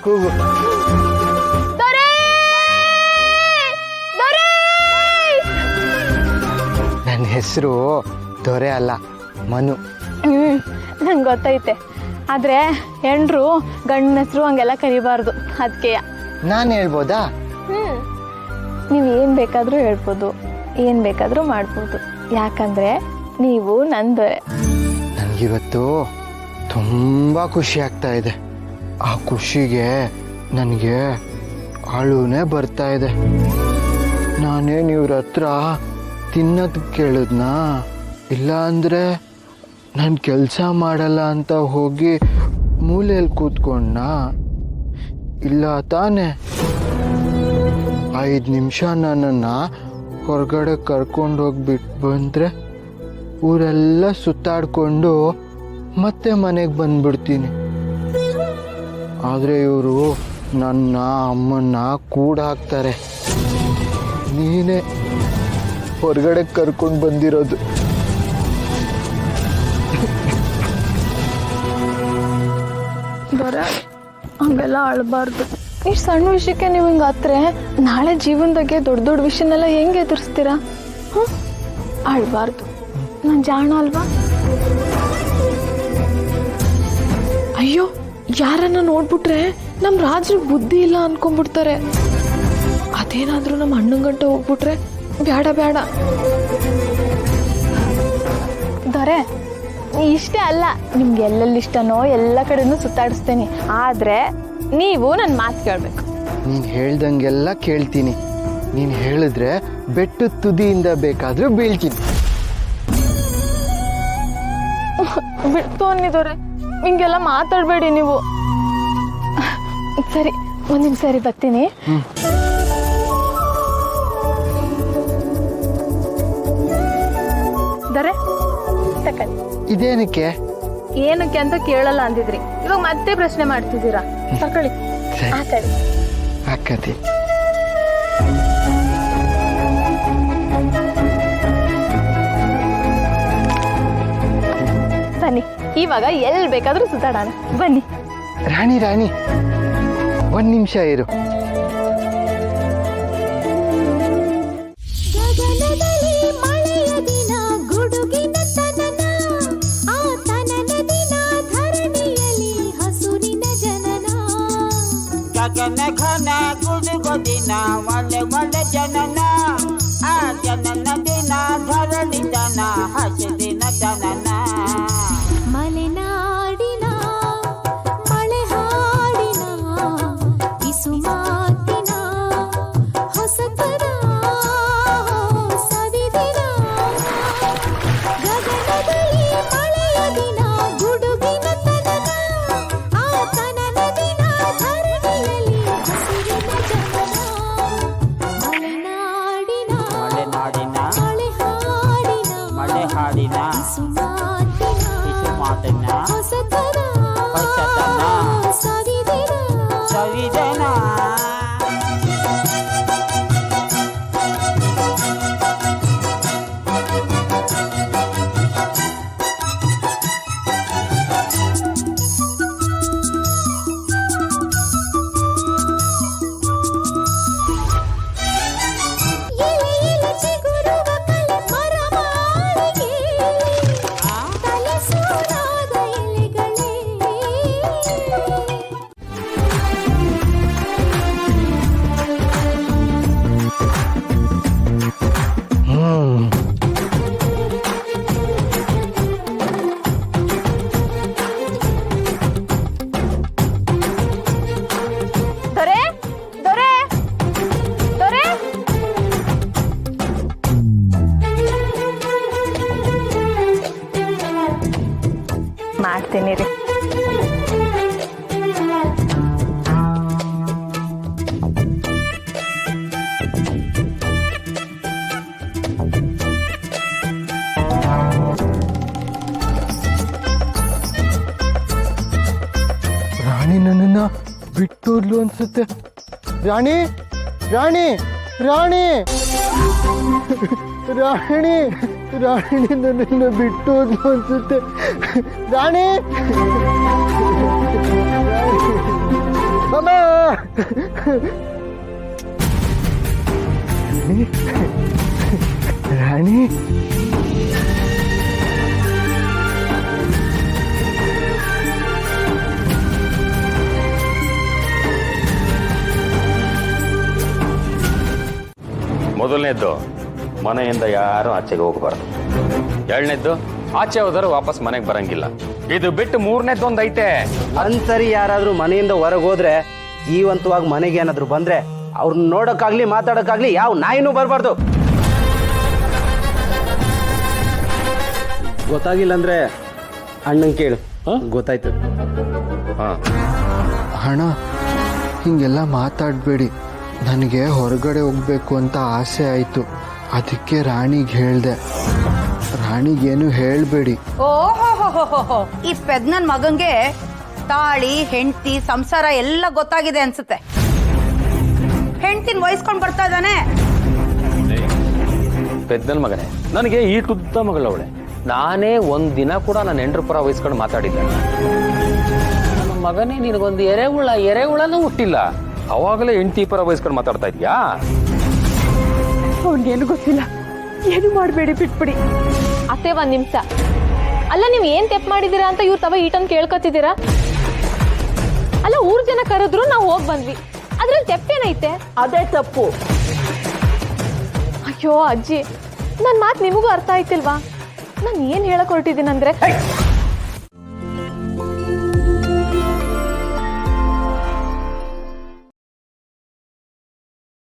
ಕೂಗು. ನನ್ನ ಹೆಸರು ದೊರೆ ಅಲ್ಲ, ಮನು. ನಂಗೆ ಗೊತ್ತೈತೆ, ಆದರೆ ಹೆಣ್ರು ಗಂಡನ ಹೆಸರು ಹಂಗೆಲ್ಲ ಕರಿಬಾರ್ದು, ಅದಕ್ಕೆ. ನಾನು ಹೇಳ್ಬೋದಾ? ನೀವು ಏನು ಬೇಕಾದರೂ ಹೇಳ್ಬೋದು, ಏನು ಬೇಕಾದರೂ ಮಾಡ್ಬೋದು, ಯಾಕಂದರೆ ನೀವು ನನ್ನ ದೊರೆ. ನನಗಿವತ್ತು ತುಂಬ ಖುಷಿ ಆಗ್ತಾ ಇದೆ. ಆ ಖುಷಿಗೆ ನನಗೆ ಅಳುನೇ ಬರ್ತಾ ಇದೆ. ನಾನೇನು ಇವ್ರ ಹತ್ರ ತಿನ್ನೋದು ಕೇಳಿದ್ನಾ, ಇಲ್ಲ ಅಂದರೆ ನಾನು ಕೆಲಸ ಮಾಡಲ್ಲ ಅಂತ ಹೋಗಿ ಮೂಲೆಯಲ್ಲಿ ಕೂತ್ಕೊಂಡ? ಇಲ್ಲ ತಾನೆ. 5 ನಿಮಿಷ ನನ್ನನ್ನು ಹೊರಗಡೆ ಕರ್ಕೊಂಡು ಹೋಗ್ಬಿಟ್ಟು ಬಂದರೆ ಊರೆಲ್ಲ ಸುತ್ತಾಡಿಕೊಂಡು ಮತ್ತೆ ಮನೆಗೆ ಬಂದ್ಬಿಡ್ತೀನಿ. ಆದರೆ ಇವರು ನನ್ನ ಅಮ್ಮನ್ನ ಕೂಡ ಹಾಕ್ತಾರೆ. ನೀನೇ ಹೊರಗಡೆ ಕರ್ಕೊಂಡು ಬಂದಿರೋದು. ದೊರೆ, ಹಂಗೆಲ್ಲ ಅಳಬಾರ್ದು. ಇಷ್ಟು ಸಣ್ಣ ವಿಷಯಕ್ಕೆ ನೀವು ಹಿಂಗೆ ಹತ್ರೆ ನಾಳೆ ಜೀವನದಾಗೆ ದೊಡ್ಡ ದೊಡ್ಡ ವಿಷಯನೆಲ್ಲ ಹೆಂಗೆ ಎದುರಿಸ್ತೀರಾ? ಅಳಬಾರ್ದು. ನಾನು ಜಾಣ ಅಲ್ವಾ? ಅಯ್ಯೋ, ಯಾರನ್ನ ನೋಡ್ಬಿಟ್ರೆ ನಮ್ಮ ರಾಜ್ರಿಗೆ ಬುದ್ಧಿ ಇಲ್ಲ ಅನ್ಕೊಂಡ್ಬಿಡ್ತಾರೆ. ಅದೇನಾದ್ರೂ ನಮ್ಮ ಅಣ್ಣಂಗಂಟ ಹೋಗ್ಬಿಟ್ರೆ ಬೇಡ ಬೇಡ. ದೊರೆ, ಇಷ್ಟೇ ಅಲ್ಲ, ನಿಮ್ಗೆ ಎಲ್ಲೆಲ್ಲಿ ಇಷ್ಟನೋ ಎಲ್ಲ ಕಡೆನೂ ಸುತ್ತಾಡಿಸ್ತೇನೆ. ಆದರೆ ನೀವು ನನ್ನ ಮಾತು ಕೇಳಬೇಕು. ನೀನು ಹೇಳ್ದಂಗೆಲ್ಲ ಕೇಳ್ತೀನಿ. ನೀನು ಹೇಳಿದ್ರೆ ಬೆಟ್ಟದ ತುದಿಯಿಂದ ಬೇಕಾದರೂ ಬೀಳ್ತೀನಿ. ಬಿಡ್ತು ಅನ್ನಿದೋರೆ, ಹಿಂಗೆಲ್ಲ ಮಾತಾಡಬೇಡಿ ನೀವು. ಸರಿ, ಒಂದು ನಿಮಿಷ ಸರಿ ಬರ್ತೀನಿ. ದೊರೆ, ತಕೊಳ್ಳಿ. ಇದೇನಕ್ಕೆ? ಏನಕ್ಕೆ ಅಂತ ಕೇಳಲ್ಲ ಅಂದಿದ್ರಿ, ಇವಾಗ ಮತ್ತೆ ಪ್ರಶ್ನೆ ಮಾಡ್ತಿದ್ದೀರಾ. ತಕೊಳ್ಳಿ, ಹಾಕಡಿ. ಹಾಕತಿ. ಬನ್ನಿ, ಇವಾಗ ಎಲ್ಲಿ ಬೇಕಾದ್ರೂ ಸುತ್ತಾಡೋಣ. ಬನ್ನಿ. ರಾಣಿ ರಾಣಿ, 1 ನಿಮಿಷ ಇರು. ಗಗನ ಘನ ಗುಡುಗು ದಿನ ಒಳ್ಳೆ ಒಳ್ಳೆ ಜನನ, ಆ ಜನನ ದಿನ ಧರಣಿ ದನ ಹಸಿದಿನ ಜನನ. ಮಲೆನಾಡಿನ ಮಳೆ ಹಾಡಿನ ಇಸುಮಾತಿನ ಹೊಸತರ ಸವಿದಿನ, ಗಗನದಲ್ಲಿ ಮಳೆಯ ದಿನ ಗುಡುಗಿನ ತನನ, ಆ ತನನ ದಿನ ಧರಣಿಯಲ್ಲಿ ಹಸಿರಿನ ಜನನ. ಮಲೆನಾಡಿನ ಮಲೆನಾಡಿನ ಮಳೆ ಹಾಡಿನ ಮಳೆ ಹಾಡಿನ ಇಸುಮಾತಿನ ಹೊಸತರ ಸವಿದಿನ ಸವಿದನ. ದೊರೆ, ದೊರೆ, ದೊರೆ. ಮಾಡ್ತೀನಿ ರೀ. ರಾಣಿ ನನ್ನನ್ನ ಬಿಟ್ಟೋದ್ಲು ಅನ್ಸುತ್ತೆ. ರಾಣಿ ರಾಣಿ ರಾಣಿ ರಾಣಿ ರಾಣಿ ನನ್ನನ್ನು ಬಿಟ್ಟೋದ್ಲು ಅನ್ಸುತ್ತೆ. ರಾಣಿ ಅಮ್ಮ ರಾಣಿ ಮೊದಲನೇದ್ದು ಮನೆಯಿಂದ ಯಾರು ಆಚೆಗೆ ಹೋಗಬಾರ್ದು. ಎರಡನೇದ್ದು ಆಚೆ ಹೋದರೂ ವಾಪಸ್ ಮನೆಗೆ ಬರಂಗಿಲ್ಲ. ಇದು ಬಿಟ್ಟು ಮೂರನೇದ್ದು ಒಂದು ಐತೆ. ಒಂದ್ಸರಿ ಯಾರಾದ್ರೂ ಮನೆಯಿಂದ ಹೊರಗೆ ಹೋದ್ರೆ ಜೀವಂತವಾಗಿ ಮನೆಗೆ ಏನಾದ್ರು ಬಂದ್ರೆ ಅವ್ರನ್ನ ನೋಡೋಕ್ಕಾಗ್ಲಿ ಮಾತಾಡೋಕ್ಕಾಗ್ಲಿ ಯಾವ ನಾಯಿನೂ ಬರಬಾರ್ದು. ಗೊತ್ತಾಗಿಲ್ಲ ಅಂದ್ರೆ ಅಣ್ಣಂಗೆ ಕೇಳು, ಗೊತ್ತಾಯ್ತು. ಹಣ ಹಿಂಗೆಲ್ಲ ಮಾತಾಡಬೇಡಿ. ನನಗೆ ಹೊರಗಡೆ ಹೋಗ್ಬೇಕು ಅಂತ ಆಸೆ ಆಯಿತು, ಅದಕ್ಕೆ ರಾಣಿಗೆ ಹೇಳಿದೆ. ರಾಣಿಗೇನು ಹೇಳಬೇಡಿ. ಓಹೋ ಈ ಪೆದ್ನನ್ ಮಗಂಗೆ ತಾಳಿ ಹೆಂಡತಿ ಸಂಸಾರ ಎಲ್ಲ ಗೊತ್ತಾಗಿದೆ ಅನ್ಸುತ್ತೆ. ಹೆಂಡತಿನ ವಹಿಸ್ಕೊಂಡ್ ಬರ್ತಾ ಇದ್ದಾನೆ. ಪೆದ್ದನ ಮಗನೇ, ನನಗೆ ಈ ಟುದ್ದ ಮಗಳವಳೆ. ನಾನೇ ಒಂದಿನ ಕೂಡ ನನ್ನ ಹೆಂಡ್ರ ಪರ ವಹಿಸ್ಕೊಂಡು ಮಾತಾಡಿದ್ದೆ. ನನ್ನ ಮಗನೇ ನಿನಗೊಂದು ಎರೆಹುಳನೂ ಹುಟ್ಟಿಲ್ಲ, ಅವಾಗಲೇ ಹೆಂಡತಿ ಪರ ವಹಿಸ್ಕೊಂಡು ಮಾತಾಡ್ತಾ ಇದ್ಯಾ? ಅವ್ನಿಗೇನು ಗೊತ್ತಿಲ್ಲ, ಏನು ಮಾಡಬೇಡಿ, ಬಿಟ್ಬಿಡಿ. ಅತ್ತೆ ಒಂದ್ ನಿಮಿಷ. ಅಲ್ಲ ನೀವು ಏನ್ ತೆಪ್ಪು ಮಾಡಿದೀರಾ ಅಂತ ಇವ್ರ ತವ ಈಟನ್ ಕೇಳ್ಕೊತಿದ್ದೀರಾ? ಅಲ್ಲ ಊರ್ ಜನ ಕರೆದ್ರು ನಾವು ಹೋಗ್ ಬಂದ್ವಿ, ಅದ್ರಲ್ಲಿ ತೆಪ್ಪೇನೈತೆ? ಅದೇ ತಪ್ಪು. ಅಯ್ಯೋ ಅಜ್ಜಿ, ನನ್ ಮಾತು ನಿಮಗೂ ಅರ್ಥ ಆಯ್ತಿಲ್ವಾ? ನಾನು ಏನ್ ಹೇಳಕ್ ಹೊರಟಿದ್ದೀನಂದ್ರೆ